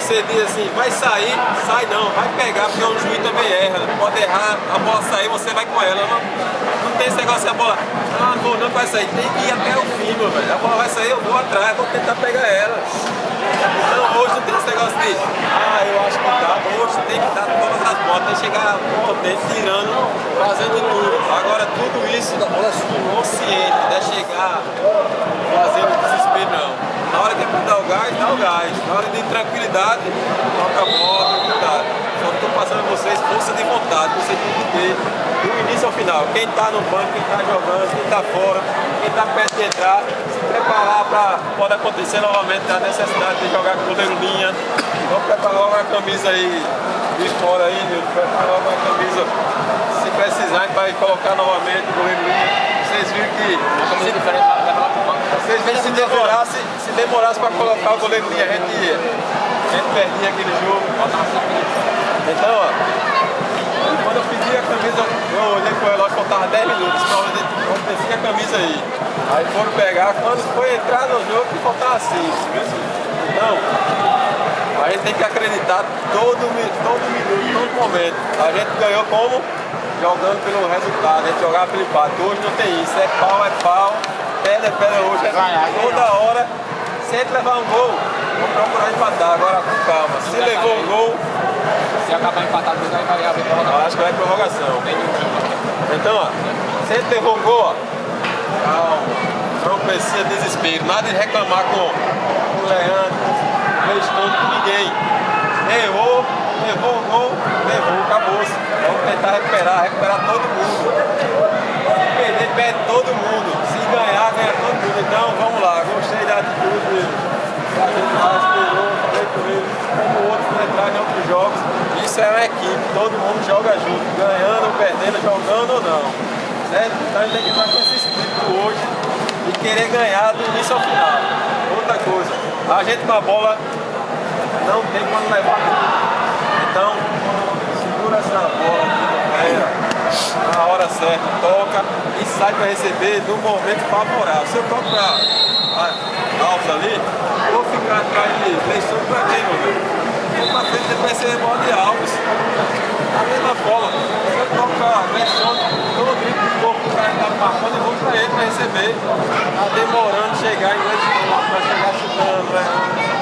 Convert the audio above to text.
você diz assim, vai sair, sai não, vai pegar, porque o juiz também erra. Pode errar, a bola sair, você vai com ela. Não tem esse negócio de a bola, ah, não vai sair, tem que ir até o fim, meu velho. A bola vai sair, eu vou atrás, vou tentar pegar ela. Então hoje não tem esse negócio de, eu acho que dá, hoje tem que dar todas as bolas, tem que chegar potente, tirando, fazendo de tudo. Agora tudo isso, consciente, não é chegar fazendo desespero não. Na hora que dar o gás, dá o gás. Na hora de tranquilidade, toca a bola, tranquilidade. Só estou passando a vocês força de vontade, você tem que ter do início ao final. Quem está no banco, quem está jogando, quem está fora, quem está perto de entrar, se preparar para pode acontecer novamente a necessidade de jogar com goleiro linha. Vamos preparar logo uma camisa aí de fora aí, viu? Preparar logo uma camisa. Se precisar, a gente vai colocar novamente o goleiro linha. Vocês viram que se demorasse para colocar o goleiro linha, a gente perdia aquele jogo. Então, ó, quando eu pedi a camisa, eu olhei pro relógio, faltava 10 minutos, então desci a camisa aí. Aí foram pegar, quando foi entrar no jogo, faltava 5. Então, a gente tem que acreditar todo minuto, todo momento. A gente ganhou como? Jogando pelo resultado, a gente jogava pelo empate. Hoje não tem isso, é pau, pedra hoje, toda hora. Se a gente levar um gol, vamos procurar empatar, agora com calma. Se levou um gol, se acabar empatado, vai abrir prorrogação. acho que vai prorrogação. Então, ó, se a gente levou um gol, ó, calma, não precisa de desespero, nada de reclamar com o Leandro, com ninguém. Errou, levou o gol, acabou-se. Vamos tentar recuperar todo mundo. Se perder, perde todo mundo. Se ganhar, ganha todo mundo. Então, vamos lá. Gostei da atitude a gente mais esperou, falei com ele, como o outro entrar em outros jogos. Isso é uma equipe, todo mundo joga junto, ganhando ou perdendo, jogando ou não. Certo? Então a gente tem que estar com esse espírito hoje e querer ganhar do início ao final. Outra coisa, a gente com a bola não tem quando levar. Então, segura essa bola na hora certa, toca e sai para receber no momento favorável. Se eu toco para Alves ali, vou ficar atrás de Leison para quem, meu velho? Vou para frente e vai ser bola de Alves. A mesma bola. Se eu toco para Leison, todo o grito de corpo que o cara está marcando, eu vou para ele para receber. Está demorando chegar em Leison, para chegar chutando, né?